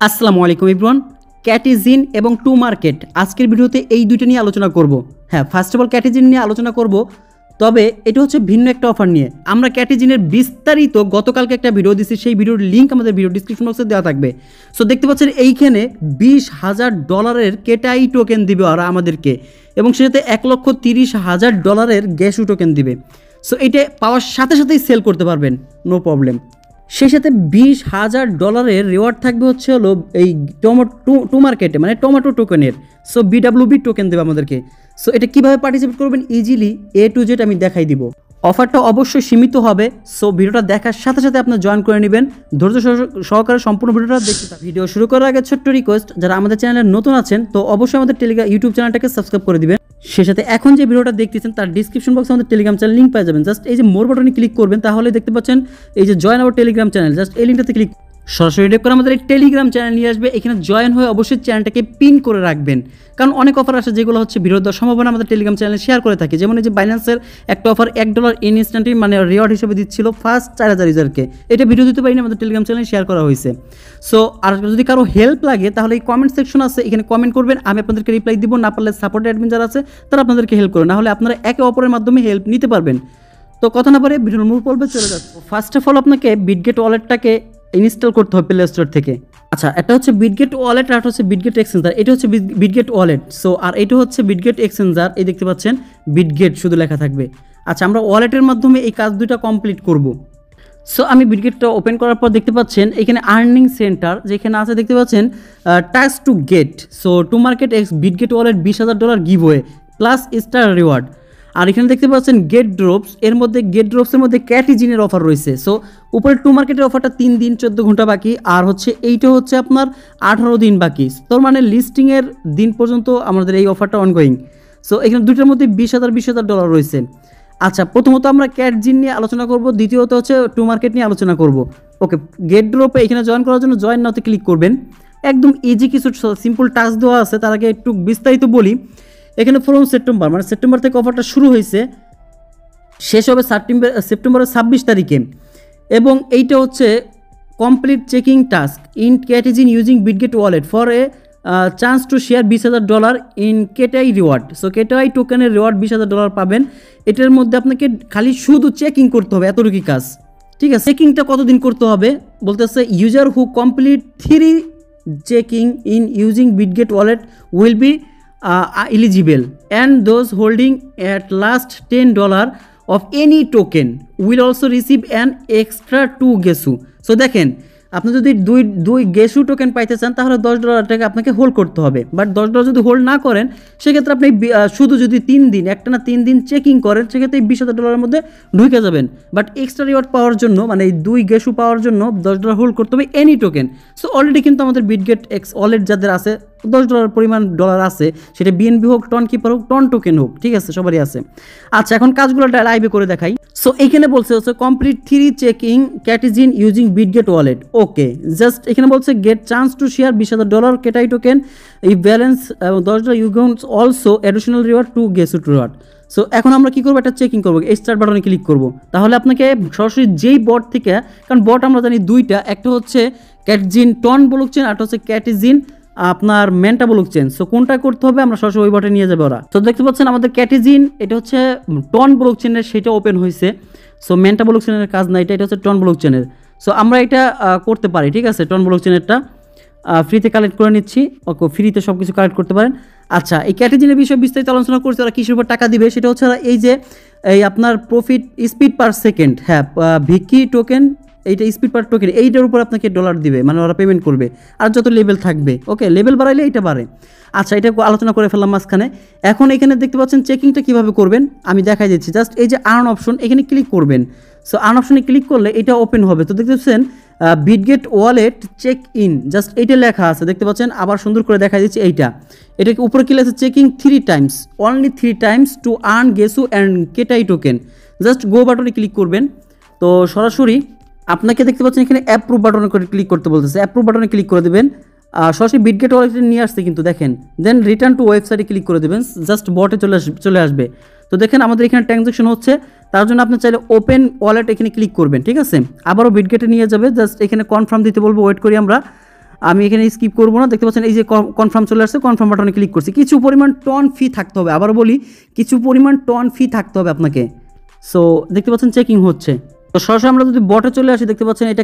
আসসালামু আলাইকুম এভরিওয়ান। ক্যাটিজিন এবং টু মার্কেট আজকের ভিডিওতে এই দুইটা নিয়ে আলোচনা করব। হ্যাঁ, ফার্স্ট অফ অল ক্যাটিজিন নিয়ে আলোচনা করব, তবে এটা হচ্ছে ভিন্ন একটা অফার নিয়ে। আমরা ক্যাটিজিনের বিস্তারিত গতকালকে একটা ভিডিও দিচ্ছি, সেই ভিডিওর লিঙ্ক আমাদের ভিডিও ডিসক্রিপশন বক্সে দেওয়া থাকবে। সো দেখতে পাচ্ছেন এইখানে $20,000 কেটাই টোকেন দিবে ওরা আমাদেরকে, এবং সেটাতে $1,30,000 গ্যাসু টোকেন দিবে। সো এইটা পাওয়ার সাথে সাথেই সেল করতে পারবেন, নো প্রবলেম। সেই সাথে $20,000 রিওয়ার্ড থাকবে হচ্ছে হলো এই টু মার্কেটে, মানে টমেটো টোকেনের। সো BWB টোকেন দেবে আমাদেরকে। সো এটা কীভাবে পার্টিসিপেট করবেন ইজিলি A to Z আমি দেখাই দিব। অফারটা অবশ্যই সীমিত হবে। সো ভিডিওটা দেখার সাথে সাথে আপনার জয়েন করে নেবেন, ধৈর্য সহকারে সম্পূর্ণ ভিডিওটা দেখতে থাকুন। ভিডিও শুরু করার আগে ছোট্ট রিকোয়েস্ট, যারা আমাদের চ্যানেলে নতুন আছেন তো অবশ্যই আমাদের ইউটিউব চ্যানেলটাকে সাবস্ক্রাইব করে দিবেন। সে সাথে এখন যে ভিডিওটা দেখতেছেন তার ডিসক্রিপশন বক্সে আমাদের টেলিগ্রাম চ্যানেল লিঙ্ক পেয়ে যাবেন। জাস্ট এই যে মোর বাটনে ক্লিক করবেন, তাহলে দেখতে পাচ্ছেন এই যে join our Telegram channel. Just এই লিঙ্কটাতে ক্লিক সরাসরি রেড করে আমাদের এই টেলিগ্রাম চ্যানেল নিয়ে আসবে। এখানে জয়েন হয়ে অবশ্যই চ্যানেলটাকে পিন করে রাখবেন, কারণ অনেক অফার আসে যেগুলো হচ্ছে ভিডিও দেওয়ার সম্ভাবনা আমাদের টেলিগ্রাম চ্যানেলে শেয়ার করে থাকি। যেমন এই যে বাইন্যান্সের একটা অফার $1 ইনস্ট্যান্টলি মানে রিওয়ার্ড হিসেবে দিচ্ছিল ফার্স্ট 4,000 ইউজারকে। এটা ভিডিও দিতে পারিনি, আমাদের টেলিগ্রাম চ্যানেলে শেয়ার করা হয়েছে। সো আর যদি কারো হেল্প লাগে তাহলে এই কমেন্ট সেকশন আছে, এখানে কমেন্ট করবেন, আমি আপনাদেরকে রিপ্লাই দিব। না পারলে সাপোর্ট অ্যাডমিন যারা আছে তারা আপনাদেরকে হেল্প করবে, না হলে আপনারা একে অপরের মাধ্যমে হেল্প নিতে পারবেন। তো কথা না পারে ভিডিওর মূল পর্বে চলে যাচ্ছে। ফার্স্ট অফ অল আপনাকে বিটগেট ওয়ালেটটাকে ইনস্টল করতে হবে প্লে স্টোর থেকে। আচ্ছা, এটা হচ্ছে বিটগেট ওয়ালেট আর হচ্ছে বিটগেট এক্সচেঞ্জার। এটা হচ্ছে বিটগেট ওয়ালেট। সো আর এটা হচ্ছে বিটগেট এক্সচেঞ্জার। এই দেখতে পাচ্ছেন বিটগেট শুধু লেখা থাকবে। আচ্ছা, আমরা ওয়ালেটের মাধ্যমে এই কাজ দুইটা কমপ্লিট করব। সো আমি বিটগেটটা ওপেন করার পর দেখতে পাচ্ছেন এখানে আর্নিং সেন্টার যেখানে আছে, দেখতে পাচ্ছেন task to get. So to market Bitget wallet $20,000 giveaway plus star reward. আর এখানে দেখতে পাচ্ছেন গেট ড্রপস, এর মধ্যে গেট ড্রপসের মধ্যে ক্যাটিজিনের অফার রয়েছে। সো উপরে টু মার্কেটের অফারটা 3 দিন 14 ঘন্টা বাকি, আর হচ্ছে এইটা হচ্ছে আপনার 18 দিন বাকি। তোর মানে লিস্টিংয়ের দিন পর্যন্ত আমাদের এই অফারটা অনগোয়িং। সো এখানে দুইটার মধ্যে $20,000 রয়েছে। আচ্ছা, প্রথমত আমরা ক্যাটজিন নিয়ে আলোচনা করব, দ্বিতীয়ত হচ্ছে টু মার্কেট নিয়ে আলোচনা করব। ওকে, গেট ড্রপে এখানে জয়েন করার জন্য জয়েন নাওতে ক্লিক করবেন। একদম ইজি কিছু সিম্পল টাস্ক দেওয়া আছে। তার আগে একটু বিস্তারিত বলি। এখানে ফ্রম সেপ্টেম্বর, মানে সেপ্টেম্বর থেকে অফারটা শুরু হয়েছে, শেষ হবে সেপ্টেম্বরের 26 তারিখে। এবং এইটা হচ্ছে কমপ্লিট চেকিং টাস্ক ইন ক্যাটিজিন using Bitget wallet for a chance to share $20,000 in কেটাই রিওয়ার্ড। সো কেটাই টোকেনের রিওয়ার্ড $20,000 পাবেন। এটার মধ্যে আপনাকে খালি শুধু চেকিং করতে হবে, এতটুকুই কাজ। ঠিক আছে, চেকিংটা কতদিন করতে হবে বলতেছে, user who complete 3 checking in using Bitget wallet will be eligible, and those holding at last $10 of any token will also receive an extra 2 Gesu. So দেখেন, আপনি যদি দুই গেসু টোকেন পাইতে চান তাহলে $10 আপনাকে হোল্ড করতে হবে। বাট $10 যদি হোল্ড না করেন সেক্ষেত্রে আপনি শুধু যদি 3 দিন একটানা 3 দিন চেকিং করেন সেক্ষেত্রে $20,000 মধ্যে ঢুকে যাবেন। বাট এক্সট্রা রিওয়ার্ড পাওয়ার জন্য, মানে এই 2 গেসু পাওয়ার জন্য $10 হোল্ড করতে হবে এনি টোকেন। সো অলরেডি কিন্তু আমাদের বিটগেট এক্স ওয়ালেট যাদের আছে $10 পরিমাণ ডলার আছে, সেটা বিএনবি হোক, টন কিপার হোক, টন টোকেন হোক, ঠিক আছে, সবারই আছে। আচ্ছা, এখন কাজগুলো লাইভে করে দেখাই। সো এইখানে বলছে হচ্ছে কমপ্লিট 3 চেকিং ক্যাটিজিন using Bitget wallet. Okay, just এখানে বলছে গেট চান্স টু শেয়ার $20,000 কেটাই টোকেন এই ব্যালেন্স এবং $10 you get also additional reward to গেসু রিওয়ার্ড। সো এখন আমরা কী করবো, একটা চেকিং করবো, এই স্টার্ট বাটনে ক্লিক করবো। তাহলে আপনাকে সরাসরি যেই বট থেকে, কারণ বট আমরা জানি দুইটা, একটা হচ্ছে ক্যাটিজিন টন ব্লকচেন আর একটা হচ্ছে ক্যাটিজিন আপনার মেন্টা ব্লকচেন। সো কোনটা করতে হবে আমরা সরাসরি ওই বটে নিয়ে যাবে ওরা। তো দেখতে পাচ্ছেন আমাদের ক্যাটিজিন এটা হচ্ছে টন ব্লকচেনের, সেটা ওপেন হয়েছে। সো মেন্টা ব্লকচেনের কাজ না, এটা হচ্ছে টন ব্লকচেনের। সো আমরা এটা করতে পারি, ঠিক আছে। টন ব্লকচেনেরটা ফ্রিতে কালেক্ট করে নিচ্ছি। ওকে, ফ্রিতে সব কিছু কালেক্ট করতে পারেন। আচ্ছা, এই ক্যাটিজিনের বিষয়ে বিস্তারিত আলোচনা করছে ওরা কিসের উপর টাকা দিবে, সেটা হচ্ছে এই যে এই আপনার প্রফিট স্পিড পার সেকেন্ড। হ্যাঁ, ভিকি টোকেন, এইটা স্পিড পার টোকেন, এইটার উপর আপনাকে ডলার দিবে, মানে ওরা পেমেন্ট করবে। আর যত লেভেল থাকবে, ওকে, লেভেল বাড়াইলে এইটা বাড়ে। আচ্ছা, এটা আলোচনা করে ফেললাম মাঝখানে। এখন এখানে দেখতে পাচ্ছেন চেকিংটা কীভাবে করবেন আমি দেখাই দিচ্ছি। জাস্ট এই যে আর্ন অপশন, এখানে ক্লিক করবেন। সো আর্ন অপশনে ক্লিক করলে এটা ওপেন হবে। তো দেখতে পাচ্ছেন Bitget wallet check in, just এইটা লেখা আছে, দেখতে পাচ্ছেন। আবার সুন্দর করে দেখা দিচ্ছি এটাকে উপরে কি লেখা, checking 3 times, only 3 times to earn গেসু অ্যান্ড কেটাই টোকেন। জাস্ট গো বাটনে ক্লিক করবেন। তো সরাসরি আপনাকে দেখতে পাচ্ছেন এখানে অ্যাপ্রুভ বাটনে করে ক্লিক করতে বলতেছে, অ্যাপ্রুভ বাটনে ক্লিক করে দেবেন। সরাসরি বিটগেট ওয়ালেটে নিয়ে আসছে কিন্তু দেখেন। দেন রিটার্ন টু ওয়েবসাইটে ক্লিক করে দেবেন, জাস্ট বটে চলে আসবে। তো দেখেন আমাদের এখানে ট্রানজ্যাকশন হচ্ছে, তার জন্য আপনি চাইলে ওপেন ওয়ালেট এখানে ক্লিক করবেন, ঠিক আছে। আবারও বিটগেটে নিয়ে যাবে, জাস্ট এখানে কনফার্ম দিতে বলবো, ওয়েট করি আমরা। আমি এখানে স্কিপ করবো না, দেখতে পাচ্ছেন এই যে কনফার্ম চলে আসছে, কনফার্ম বাটনে ক্লিক করছি। কিছু পরিমাণ টন ফি থাকতে হবে, আবার বলি কিছু পরিমাণ টন ফি থাকতে হবে আপনাকে। সো দেখতে পাচ্ছেন চেকিং হচ্ছে। তো সরাসরি আমরা যদি বটে চলে আসি, দেখতে পাচ্ছেন এটা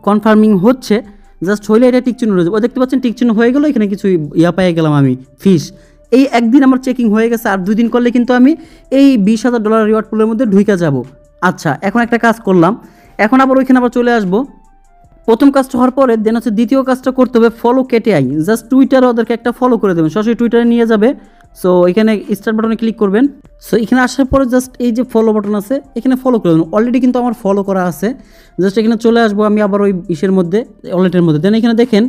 কনফার্মিং হচ্ছে, জাস্ট হইলে এটা টিক চিহ্ন রয়েছে, ও দেখতে পাচ্ছেন টিক চিহ্ন হয়ে গেল, এখানে কিছু পেয়ে গেলাম আমি ফিস। এই একদিন আমার চেকিং হয়ে গেছে, আর 2 দিন করলে কিন্তু আমি এই $20,000 রিওয়ার্ড পুলের মধ্যে ঢুকে যাব। আচ্ছা, এখন একটা কাজ করলাম, এখন আবার ওইখানে আবার চলে আসবো। প্রথম কাজটা হওয়ার পরে দেন হচ্ছে দ্বিতীয় কাজটা করতে হবে, ফলো কেটিআই। জাস্ট টুইটারে ওদেরকে একটা ফলো করে দেবেন, সরাসরি টুইটারে নিয়ে যাবে। সো এখানে স্টার্ট বাটনে ক্লিক করবেন। সো এখানে আসার পরে জাস্ট এই যে ফলো বাটন আছে, এখানে ফলো করে দেবেন। অলরেডি কিন্তু আমার ফলো করা আছে। জাস্ট এখানে চলে আসবো আমি আবার ওই ইসের মধ্যে, ওয়ালেটের মধ্যে। দেন এখানে দেখেন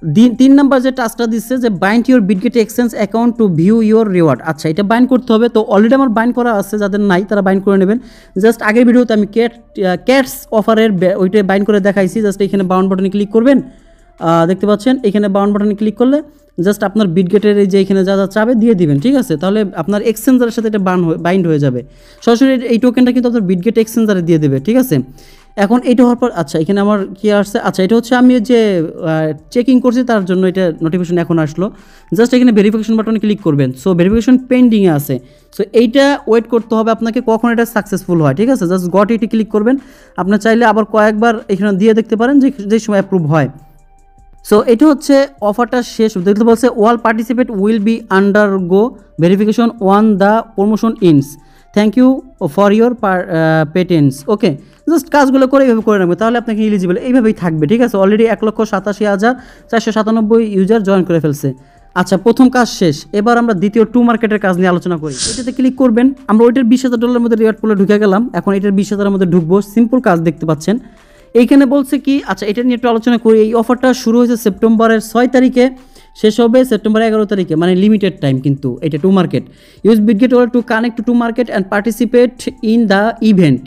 3 নাম্বার যে টাস্কটা দিচ্ছে যে bind your Bitget exchange account two view your reward. আচ্ছা, এটা বাইন্ড করতে হবে। তো অলরেডি আমার বাইন্ড করা আছে, যাদের নাই তারা বাইন্ড করে নেবেন। জাস্ট আগের ভিডিওতে আমি ক্যাটস অফারের ওইটা বাইন্ড করে দেখাইছি। জাস্ট এখানে বাউন্ড বাটনে ক্লিক করবেন, দেখতে পাচ্ছেন এখানে বাউন্ড বাটনে ক্লিক করলে জাস্ট আপনার বিটগেটের এই যে এখানে যা যা চাবে দিয়ে দিবেন, ঠিক আছে? তাহলে আপনার এক্সচেঞ্জারের সাথে এটা বাইন্ড হয়ে যাবে। সরাসরি এই টোকেনটা কিন্তু আপনার বিটগেট এক্সচেঞ্জারে দিয়ে দেবে, ঠিক আছে? এখন এইটা হওয়ার পর আচ্ছা এখানে আমার কি আসছে, আচ্ছা এটা হচ্ছে আমি যে চেকিং করছি তার জন্য এটা নোটিফিকেশন এখন আসলো। জাস্ট এখানে ভেরিফিকেশন বাটনে ক্লিক করবেন। সো ভেরিফিকেশন পেন্ডিংয়ে আছে। সো এইটা ওয়েট করতে হবে আপনাকে কখন এটা সাকসেসফুল হয়, ঠিক আছে? জাস্ট গট ইটে ক্লিক করবেন। আপনার চাইলে আবার কয়েকবার এখানে দিয়ে দেখতে পারেন যে সময় অ্যাপ্রুভ হয়। সো এটা হচ্ছে অফারটা শেষ, দেখতে বলছে all participate will be undergo verification on the promotion ends, thank you for your patience. Okay, just কাজগুলো করে এইভাবে করে নেবে, তাহলে আপনাকে এলিজিবল এইভাবেই থাকবে, ঠিক আছে? অলরেডি 1,87,497 ইউজার জয়েন করে ফেলছে। আচ্ছা, প্রথম কাজ শেষ। এবার আমরা দ্বিতীয় টু মার্কেটের কাজ নিয়ে আলোচনা করি। এটাতে ক্লিক করবেন। আমরা ওইটার $20,000 মধ্যে রিওয়ার্ড পুলে ঢুকে গেলাম। এখন এটার 20,000 মধ্যে ঢুকবো। সিম্পল কাজ দেখতে পাচ্ছেন। এইখানে বলছে কি, আচ্ছা এটা নিয়ে একটু আলোচনা করি। এই অফারটা শুরু হয়েছে সেপ্টেম্বরের 6 তারিখে, শেষ হবে সেপ্টেম্বর 11 তারিখে, মানে লিমিটেড টাইম কিন্তু এটা to market. Use Bitget wallet to connect to market and participate in the event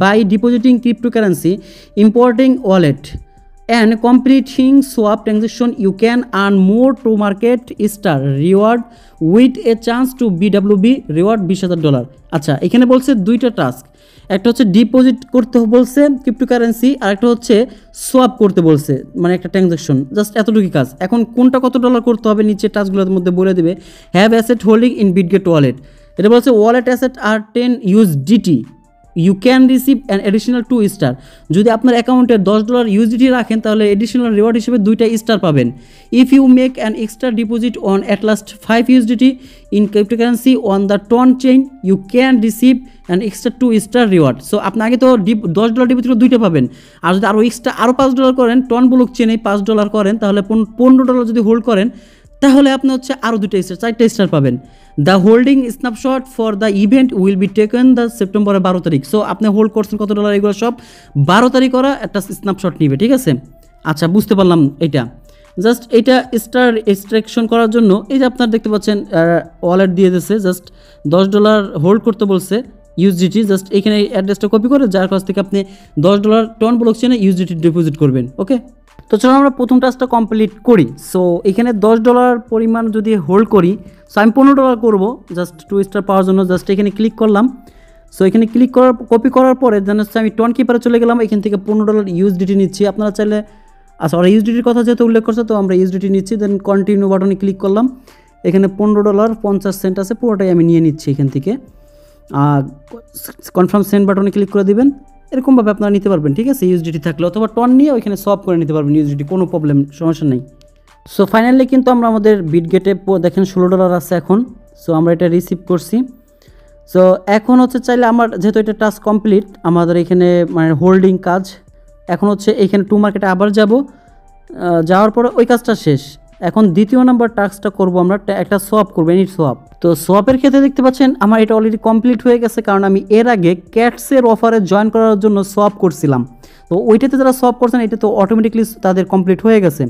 by depositing cryptocurrency, importing wallet and completing swap transaction. You can earn more to market star reward with a chance to BWB reward $20,000। আচ্ছা, এখানে বলছে দুইটা task, একটা হচ্ছে deposit করতে বলছে cryptocurrency, আর একটা হচ্ছে সোয়াপ করতে বলছে, মানে একটা ট্রানজাকশন। জাস্ট এতটুকু কাজ। এখন কোনটা কত ডলার করতে হবে নিচে টাস্কগুলোর মধ্যে বলে দেবে। Have asset holding in Bitget wallet, এটা বলছে ওয়ালেট অ্যাসেট আর 10 USDT, you can receive an additional 2 star. যদি আপনার অ্যাকাউন্টে $10 ইউএসডিটি রাখেন তাহলে এডিশনাল রিওয়ার্ড হিসেবে 2টা স্টার পাবেন। If you make an extra deposit on at last 5 USDT in cryptocurrency on the TON chain, you can receive an extra 2 star reward. So আপনি আগে তো $10 ডিপোজিট করে 2টা পাবেন, আর যদি আরও এক্সট্রা আরও $5 করেন, টন ব্লক চেনে $5 করেন, তাহলে $15 যদি হোল্ড করেন তাহলে আপনি হচ্ছে আরও 2টা স্টার, 4টা স্টার পাবেন। The holding snapshot for the event will be taken the সেপ্টেম্বরের 12 তারিখ। সো আপনি হোল্ড করছেন কত ডলার, এগুলো সব 12 তারিখ করা একটা স্ন্যাপশট নিবে, ঠিক আছে? আচ্ছা, বুঝতে পারলাম। এটা জাস্ট এটা স্টার এক্সট্রাকশন করার জন্য এই যে আপনার দেখতে পাচ্ছেন ওয়ালেট দিয়ে দিয়েছে, জাস্ট $10 হোল্ড করতে বলছে ইউএসডিটি। জাস্ট এখানে অ্যাড্রেসটা কপি করে যার কাছ থেকে আপনি $10 টন ব্লক চেনে ইউএসডিটি ডিপোজিট করবেন। ওকে, তো চলো আমরা প্রথম টাস্কটা কমপ্লিট করি। সো এখানে $10 পরিমাণ যদি হোল্ড করি, সো আমি $15 করবো জাস্ট 2 স্টার পাওয়ার জন্য। জাস্ট এখানে ক্লিক করলাম। সো এখানে ক্লিক করার কপি করার পরে দেন হচ্ছে আমি টন কিপারে চলে গেলাম। এখান থেকে $15 ইউএসডিটি নিচ্ছি। আপনারা চাইলে, আচ্ছা ওরা ইউএসডিটির কথা যেহেতু উল্লেখ করছে তো আমরা ইউএসডিটি নিচ্ছি। দেন কন্টিনিউ বাটনে ক্লিক করলাম। এখানে $15.50 আছে, পুরোটাই আমি নিয়ে নিচ্ছি এখান থেকে। কনফার্ম সেন্ড বাটনে ক্লিক করে দিবেন। এরকমভাবে আপনারা নিতে পারবেন, ঠিক আছে? ইউএসডিটি থাকলে অথবা টন নিয়ে ওইখানে সলভ করে নিতে পারবেন ইউএসডিটি, কোনো প্রবলেম, সমস্যা নেই। সো ফাইনালি কিন্তু আমরা আমাদের বিটগেটে দেখেন $16 আছে এখন। সো আমরা এটা রিসিভ করছি। সো এখন হচ্ছে চাইলে আমার যেহেতু এটা টাস্ক কমপ্লিট, আমাদের এখানে মানে হোল্ডিং কাজ, এখন হচ্ছে এইখানে টু মার্কেটে আবার যাব। যাওয়ার পরে ওই কাজটা শেষ। এখন দ্বিতীয় নাম্বার টাস্কটা করবো আমরা, একটা সোয়াপ করবো, এনি সোয়াপ। তো সোয়াপের ক্ষেত্রে দেখতে পাচ্ছেন আমার এটা অলরেডি কমপ্লিট হয়ে গেছে, কারণ আমি এর আগে ক্যাটসের অফারে জয়েন করার জন্য সোয়াপ করছিলাম। তো ওইটাতে যারা সোয়াপ করছেন এটা তো অটোমেটিকলি তাদের কমপ্লিট হয়ে গেছে।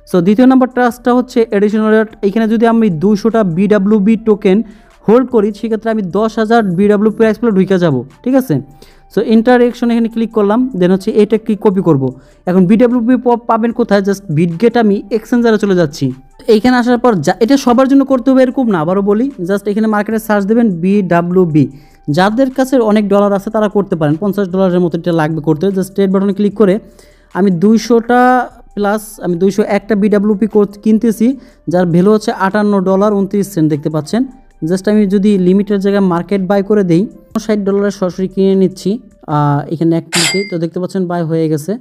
সো দ্বিতীয় নাম্বার টাস্কটা হচ্ছে এডিশনাল। এখানে যদি আমি 200টা BWB টোকেন হোল্ড করি সেক্ষেত্রে আমি 10,000 BWB প্রাইস পেলে ঢুকে যাব, ঠিক আছে? সো ইন্টারেকশন এখানে ক্লিক করলাম। দেন হচ্ছে এটা কি কপি করব। এখন BWB পাবেন কোথায়? জাস্ট বিটগেট আমি এক্সচেঞ্জারে চলে যাচ্ছি। এইখানে আসার পর এটা সবার জন্য করতে হবে এরকম না, আবারও বলি, জাস্ট এখানে মার্কেটে সার্চ দেবেন BWB। যাদের কাছে অনেক ডলার আছে তারা করতে পারেন, $50 মতো এটা লাগবে করতে। জাস্ট ট্রেড বাটনে ক্লিক করে আমি 200টা প্লাস আমি 201টা বিডাব্লিউপি কিনতেছি, যার ভ্যালু হচ্ছে $58.29 দেখতে পাচ্ছেন। জাস্ট আমি যদি লিমিটের জায়গায় মার্কেট বাই করে দেই, $60 সরাসরি কিনে নিচ্ছি এখানে এক ক্লিকে। তো দেখতে পাচ্ছেন বাই হয়ে গেছে।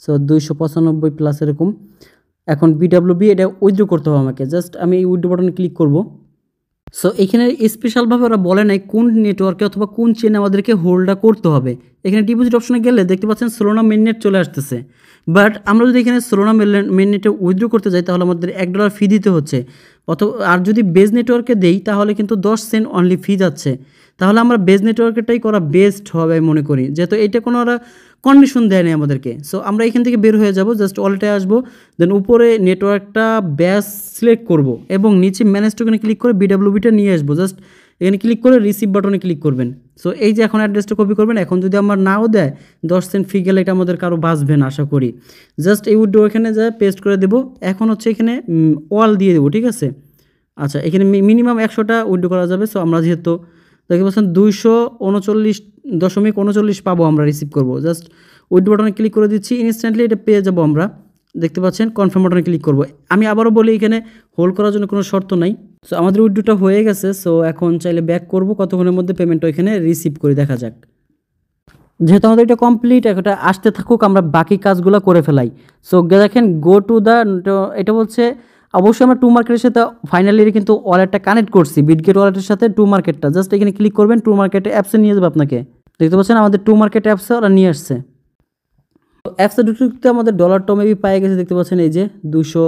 সো 295 প্লাস এরকম। এখন বিডাব্লিউবি এটা উইথড্র করতে হবে আমাকে, জাস্ট আমি এই উইথড্র বাটনে ক্লিক করব। সো এখানে স্পেশালভাবে ওরা বলে নাই কোন নেটওয়ার্কে অথবা কোন চেনে আমাদেরকে হোল্ডটা করতে হবে। এখানে ডিপোজিট অপশনে গেলে দেখতে পাচ্ছেন সোলোনা মেইননেট চলে আসতেছে। বাট আমরা যদি এখানে সোলোনা মেইননেটে উইথড্র করতে যাই তাহলে আমাদের $1 ফি দিতে হচ্ছে। অথবা আর যদি বেজ নেটওয়ার্কে দেই তাহলে কিন্তু 10 সেন্ট অনলি ফি যাচ্ছে। তাহলে আমরা বেজ নেটওয়ার্কেরটাই করা বেস্ট হবে আমি মনে করি, যেহেতু এটা কোনো ওরা কন্ডিশন দেয় নাই আমাদেরকে। সো আমরা এখান থেকে বের হয়ে যাব, জাস্ট ওয়ালেটে আসবো, দেন উপরে নেটওয়ার্কটা ব্যাস সিলেক্ট করব এবং নিচে ম্যানেজ টোকেনে ক্লিক করে বিডাব্লিউবিটা নিয়ে আসবো। জাস্ট এখানে ক্লিক করে রিসিভ বাটনে ক্লিক করবেন। সো এই যে এখন অ্যাড্রেসটা কপি করবেন। এখন যদি আমার নাও দেয় 10 সেন্ট ফি গেলে এটা আমাদের কারো বাঁচবে না আশা করি। জাস্ট এই উইড্রো এখানে যা পেস্ট করে দেবো। এখন হচ্ছে এখানে ওয়াল দিয়ে দেবো, ঠিক আছে। আচ্ছা, এখানে মিনিমাম 100টা উইড্রো করা যাবে। সো আমরা যেহেতু দেখতে পাচ্ছেন 239.39 পাবো, আমরা রিসিভ করবো। জাস্ট উইড্রো বাটনে ক্লিক করে দিচ্ছি, ইনস্ট্যান্টলি এটা পেয়ে যাবো আমরা। দেখতে পাচ্ছেন কনফার্ম বাটনে ক্লিক করবো। আমি আবারও বলি এখানে হোল্ড করার জন্য কোনো শর্ত নাই। সো আমাদের উইড্রোটা হয়ে গেছে। সো এখন চাইলে ব্যাক করবো, কতক্ষণের মধ্যে পেমেন্টটা এখানে রিসিভ করে দেখা যাক। যেহেতু আমাদের এটা কমপ্লিট, এটা আসতে থাকুক, আমরা বাকি কাজগুলো করে ফেলাই। সো দেখেন গো টু দ্য, এটা বলছে অবশ্যই আমরা টু মার্কেটের সাথে ফাইনালি কিন্তু ওয়ালেটটা কানেক্ট করছি, বিটগেট ওয়ালেটের সাথে টু মার্কেটটা। জাস্ট এখানে ক্লিক করবেন, টু মার্কেটে অ্যাপসে নিয়ে যাবে আপনাকে। দেখতে পাচ্ছেন আমাদের টু মার্কেট অ্যাপসে ওরা নিয়ে আসছে। অ্যাপসে ঢুকতে আমাদের $2 মেবি পাই গেছে, দেখতে পাচ্ছেন এই যে 200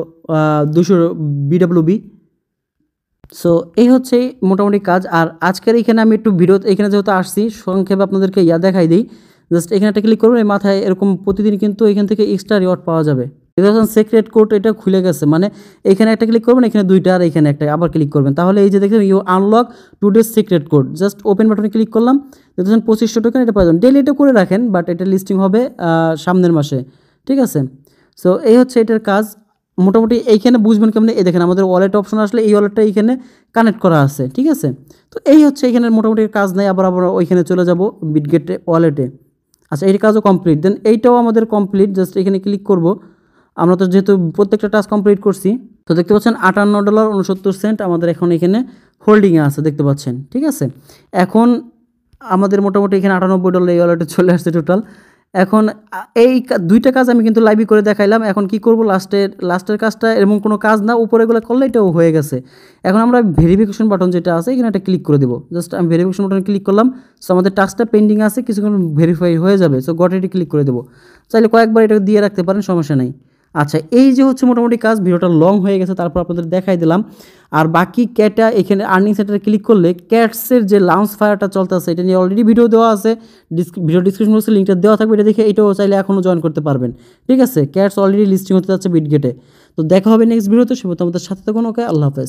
বিডাব্লিউবি। সো এই হচ্ছে মোটামুটি কাজ। আর আজকের এখানে আমি একটু ভিডিও এখানে যেহেতু আসছি সংক্ষেপে আপনাদেরকে দেখাই দিই। জাস্ট এখানে একটা ক্লিক করবেন, এই মাথায় এরকম প্রতিদিন কিন্তু এখান থেকে এক্সট্রা রিওয়ার্ড পাওয়া যাবে। দেখুন সিক্রেট কোড এটা খুলে গেছে, মানে এখানে একটা ক্লিক করবেন, এখানে 2টা, আর এখানে একটা আবার ক্লিক করবেন, তাহলে এই যে দেখবেন you unlock today's secret code. Just open বাটনে ক্লিক করলাম, দেখুন 2500 টোকেন এটা প্রয়োজন। ডেলি এটা করে রাখেন, বাট এটা লিস্টিং হবে সামনের মাসে, ঠিক আছে। সো এই হচ্ছে এটার কাজ। মোটামুটি এইখানে বুঝবেন কেমন, এই দেখেন আমাদের ওয়ালেট অপশন আসলে এই ওয়ালেটটা এইখানে কানেক্ট করা আছে, ঠিক আছে। তো এই হচ্ছে এখানে মোটামুটি কাজ নাই। আবার ওইখানে চলে যাব বিটগেট ওয়ালেটে। আচ্ছা, এই কাজও কমপ্লিট। দেন এইটাও আমাদের কমপ্লিট। জাস্ট এখানে ক্লিক করব। আমরা তো যেহেতু প্রত্যেকটা টাস্ক কমপ্লিট করছি, তো দেখতে পাচ্ছেন $58.69 আমাদের এখন এখানে হোল্ডিংয়ে আছে, দেখতে পাচ্ছেন, ঠিক আছে। এখন আমাদের মোটামুটি এখানে $98 এই ওয়ালেটে চলে আসছে টোটাল। এখন এই 2টা কাজ আমি কিন্তু লাইভই করে দেখাইলাম। এখন কি করব, লাস্টের কাজটা এমন কোনো কাজ না, উপরে এগুলো করলে এটাও হয়ে গেছে। এখন আমরা ভেরিফিকেশন বাটন যেটা আছে এখানে একটা ক্লিক করে দেবো। জাস্ট আমি ভেরিফিকেশন বাটনে ক্লিক করলাম। সো আমাদের টাস্কটা পেন্ডিং আছে, কিছুক্ষণ ভেরিফাই হয়ে যাবে। সো গট এটি ক্লিক করে দেবো। চাইলে কয়েকবার এটা দিয়ে রাখতে পারেন, সমস্যা নেই। আচ্ছা, এই যে হচ্ছে মোটামুটি কাজ। ভিডিওটা লং হয়ে গেছে, তারপর আপনাদের দেখাই দিলাম। আর বাকি ক্যাটা এখানে আর্নিং সেন্টারে ক্লিক করলে ক্যাটসের যে লাউঞ্জ ফায়ারটা চলতেছে এটা নিয়ে অলরেডি ভিডিও দেওয়া আছে, ভিডিও ডিসক্রিপশন বক্সে লিঙ্কটা দেওয়া থাকবে, এটা দেখে এটাও চাইলে এখনও জয়েন করতে পারবেন, ঠিক আছে। ক্যাটস অলরেডি লিস্টিং হতে যাচ্ছে বিটগেটে। তো দেখা হবে নেক্সট ভিডিওতে। সে আমাদের সাথে থাকুন। ওকে, আল্লাহ হাফেজ।